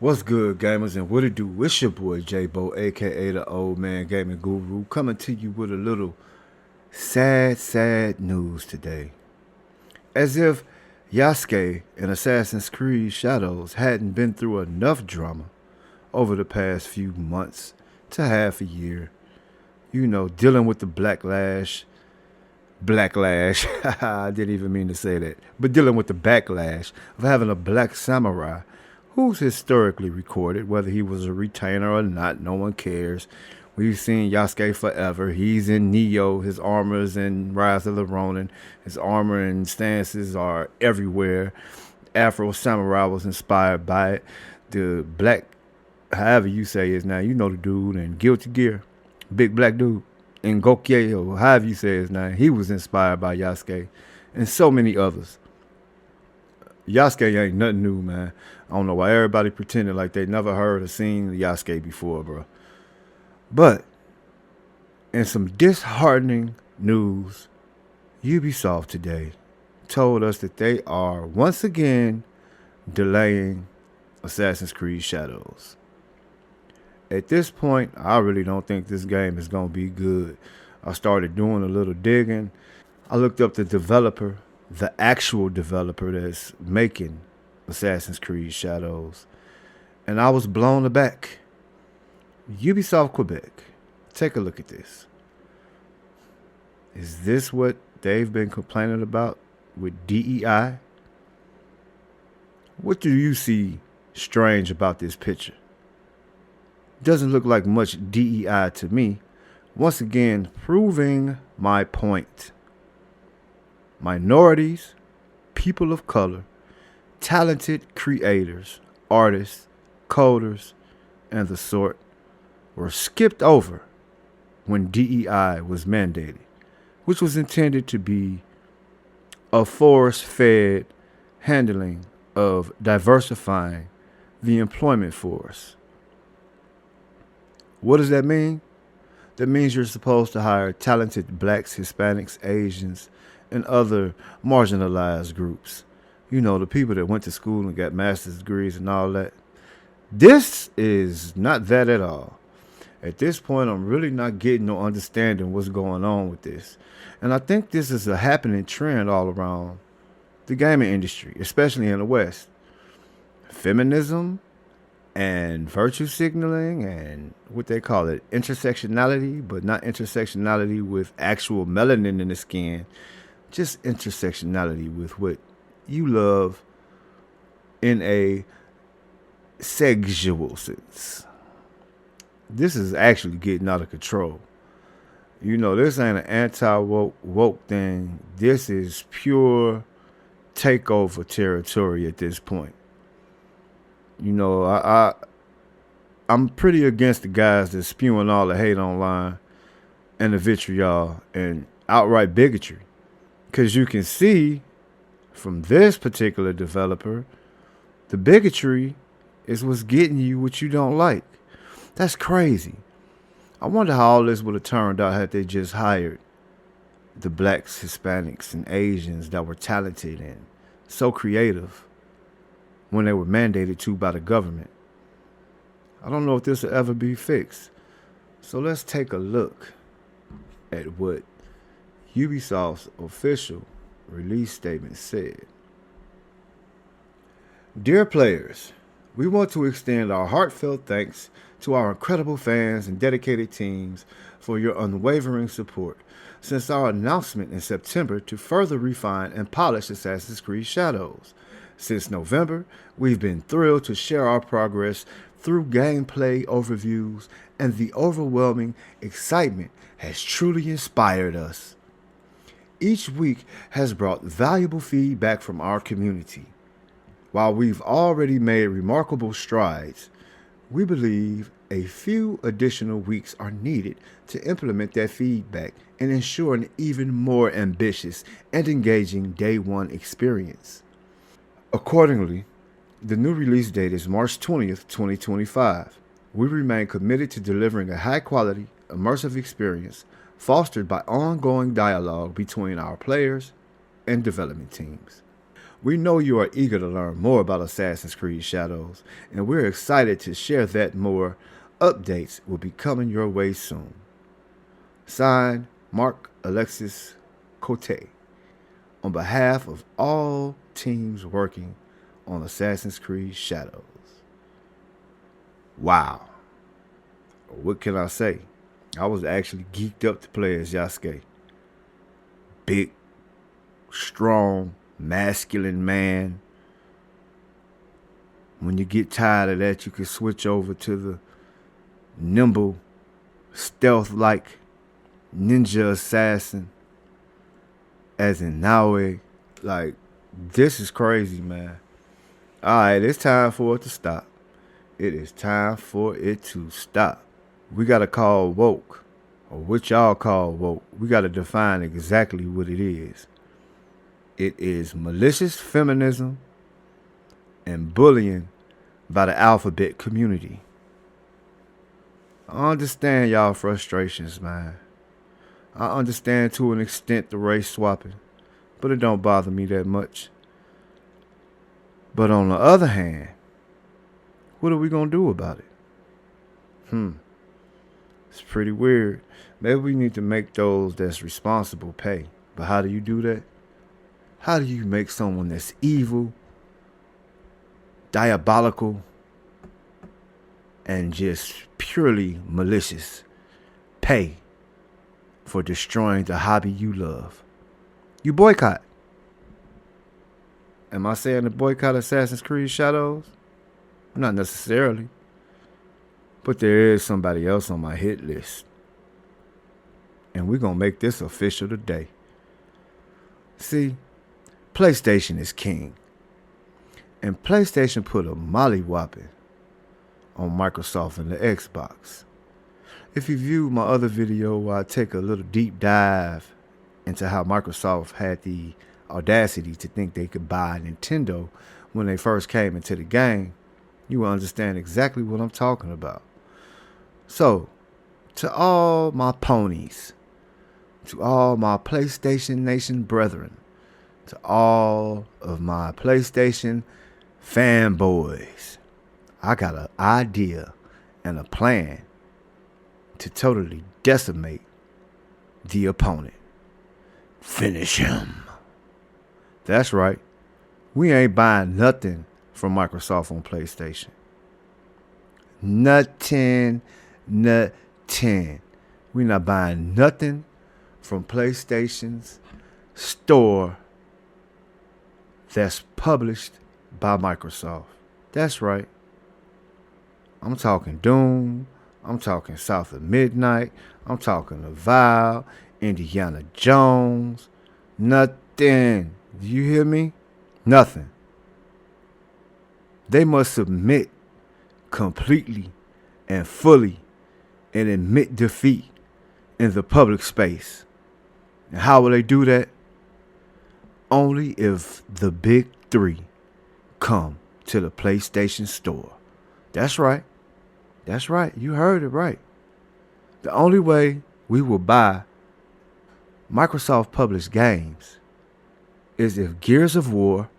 What's good, gamers, and what it do? It's your boy J-Bo, aka the Old Man Gaming Guru, coming to you with a little sad news today. As if Yasuke in Assassin's Creed Shadows hadn't been through enough drama over the past few months to half a year. You know, dealing with the blacklash, I didn't even mean to say that, but dealing with the backlash of having a black samurai who's historically recorded, whether he was a retainer or not, no one cares. We've seen Yasuke forever. He's in Neo. His armor's in Rise of the Ronin. His armor and stances are everywhere. Afro Samurai was inspired by it. The black, however you say his name, you know the dude in Guilty Gear, big black dude. In Gokye, or however you say his name, he was inspired by Yasuke and so many others. Yasuke ain't nothing new, man. I don't know why everybody pretending like they never heard or seen Yasuke before, bro. But in some disheartening news, Ubisoft today told us that they are once again delaying Assassin's Creed Shadows. At this point, I really don't think this game is going to be good. I started doing a little digging. I looked up the developer, the actual developer that's making Assassin's Creed Shadows, and I was blown aback. Ubisoft Quebec. Take a look at this. Is this what they've been complaining about with DEI? What do you see strange about this picture? Doesn't look like much DEI to me. Once again, proving my point. Minorities, people of color, talented creators, artists, coders, and the sort were skipped over when DEI was mandated, which was intended to be a force-fed handling of diversifying the employment force. What does that mean? That means you're supposed to hire talented blacks, Hispanics, Asians, and other marginalized groups. You know, the people that went to school and got master's degrees and all that. This is not that at all. At this point, I'm really not getting no understanding what's going on with this. And I think this is a happening trend all around the gaming industry, especially in the West. Feminism and virtue signaling and what they call it, intersectionality, but not intersectionality with actual melanin in the skin, just intersectionality with what you love in a sexual sense. This is actually getting out of control. You know, this ain't an anti-woke thing. This is pure takeover territory at this point. You know, I'm pretty against the guys that spewing all the hate online and the vitriol and outright bigotry. Because you can see from this particular developer, the bigotry is what's getting you what you don't like. That's crazy. I wonder how all this would have turned out had they just hired the blacks, Hispanics, and Asians that were talented and so creative when they were mandated to by the government. I don't know if this will ever be fixed. So let's take a look at what Ubisoft's official release statement said. Dear players, we want to extend our heartfelt thanks to our incredible fans and dedicated teams for your unwavering support since our announcement in September to further refine and polish Assassin's Creed Shadows. Since November, we've been thrilled to share our progress through gameplay overviews, and the overwhelming excitement has truly inspired us. Each week has brought valuable feedback from our community. While we've already made remarkable strides, we believe a few additional weeks are needed to implement that feedback and ensure an even more ambitious and engaging day one experience. Accordingly, the new release date is March 20th, 2025. We remain committed to delivering a high-quality, immersive experience fostered by ongoing dialogue between our players and development teams. We know you are eager to learn more about Assassin's Creed Shadows, and we're excited to share that more updates will be coming your way soon. Signed, Mark Alexis Cote, on behalf of all teams working on Assassin's Creed Shadows. Wow. What can I say? I was actually geeked up to play as Yasuke. Big, strong, masculine man. When you get tired of that, you can switch over to the nimble, stealth-like ninja assassin, as in Naue. Like, this is crazy, man. Alright, it's time for it to stop. It is time for it to stop. We gotta call woke, or what y'all call woke. We gotta define exactly what it is. It is malicious feminism and bullying by the alphabet community. I understand y'all frustrations, man. I understand to an extent the race swapping, but it don't bother me that much. But on the other hand, what are we gonna do about it? It's pretty weird. Maybe we need to make those that's responsible pay. But how do you do that? How do you make someone that's evil, diabolical, and just purely malicious pay for destroying the hobby you love? You boycott. Am I saying to boycott Assassin's Creed Shadows? Not necessarily. But there is somebody else on my hit list. And we're going to make this official today. See, PlayStation is king. And PlayStation put a mollywhopping on Microsoft and the Xbox. If you viewed my other video where I take a little deep dive into how Microsoft had the audacity to think they could buy Nintendo when they first came into the game, you will understand exactly what I'm talking about. So, to all my ponies, to all my PlayStation Nation brethren, to all of my PlayStation fanboys, I got an idea and a plan to totally decimate the opponent. Finish him. That's right. We ain't buying nothing from Microsoft on PlayStation. Nothing. We're not buying nothing from PlayStation's store that's published by Microsoft. That's right. I'm talking Doom. I'm talking South of Midnight. I'm talking Avowed, Indiana Jones. Nothing. Do you hear me? Nothing. They must submit completely and fully and admit defeat in the public space. And how will they do that? Only if the big three come to the PlayStation store. That's right. That's right. You heard it right. The only way we will buy Microsoft published games is if Gears of War,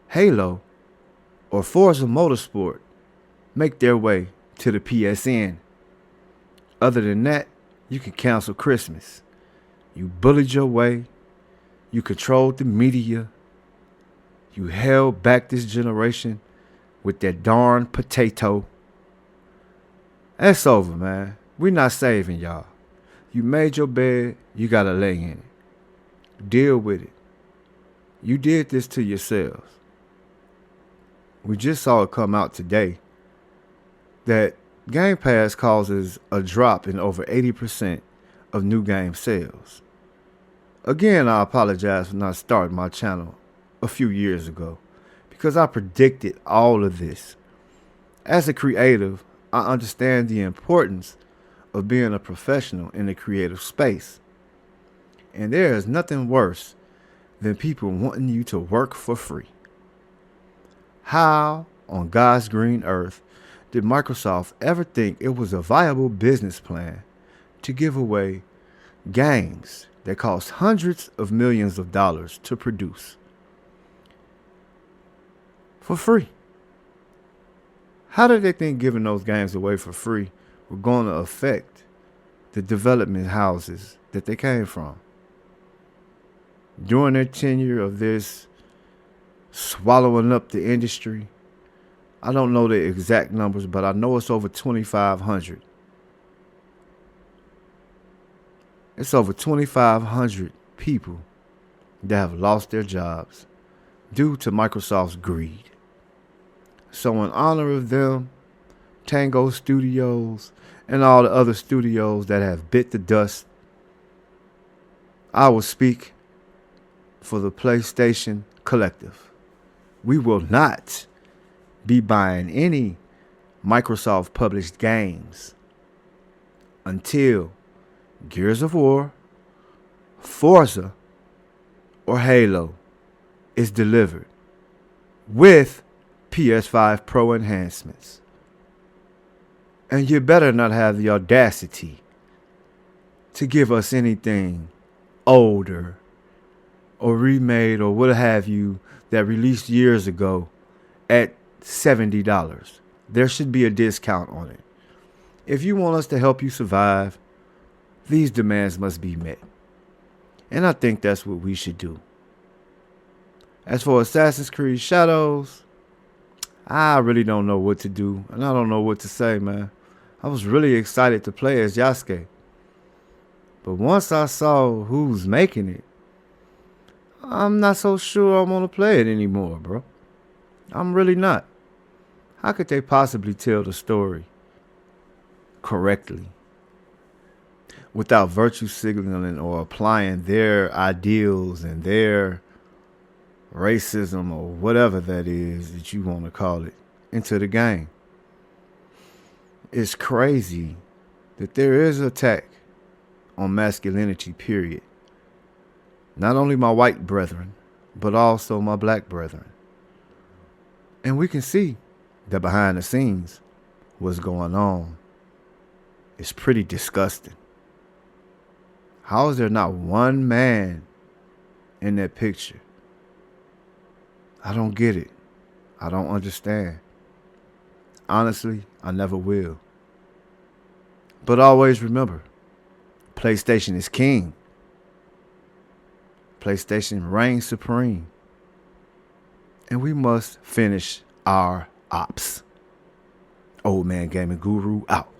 Halo, or Forza Motorsport make their way to the PSN. Other than that, you can cancel Christmas. You bullied your way. You controlled the media. You held back this generation with that darn potato. That's over, man. We're not saving y'all. You made your bed, you gotta lay in it. Deal with it. You did this to yourselves. We just saw it come out today that Game Pass causes a drop in over 80% of new game sales. Again, I apologize for not starting my channel a few years ago because I predicted all of this. As a creative, I understand the importance of being a professional in the creative space. And there is nothing worse than people wanting you to work for free. How on God's green earth did Microsoft ever think it was a viable business plan to give away games that cost hundreds of millions of dollars to produce? for free. How did they think giving those games away for free were going to affect the development houses that they came from? During their tenure of this swallowing up the industry, I don't know the exact numbers, but I know it's over 2,500. It's over 2,500 people that have lost their jobs due to Microsoft's greed. So in honor of them, Tango Studios, and all the other studios that have bit the dust, I will speak for the PlayStation Collective. We will not be buying any Microsoft published games until Gears of War, Forza, or Halo is delivered with PS5 Pro enhancements. And you better not have the audacity to give us anything older or remade or what have you that released years ago at $70. There should be a discount on it. If you want us to help you survive, these demands must be met. And I think that's what we should do. As for Assassin's Creed Shadows, I really don't know what to do. And I don't know what to say, man. I was really excited to play as Yasuke. But once I saw who's making it, I'm not so sure I'm going to play it anymore, bro. I'm really not. How could they possibly tell the story correctly without virtue signaling or applying their ideals and their racism or whatever that is that you want to call it into the game? It's crazy that there is an attack on masculinity, period. Not only my white brethren, but also my black brethren. And we can see that behind the scenes, what's going on is pretty disgusting. How is there not one man in that picture? I don't get it. I don't understand. Honestly, I never will. But always remember, PlayStation is king. PlayStation reigns supreme. And we must finish our ops. Old Man Gaming Guru out.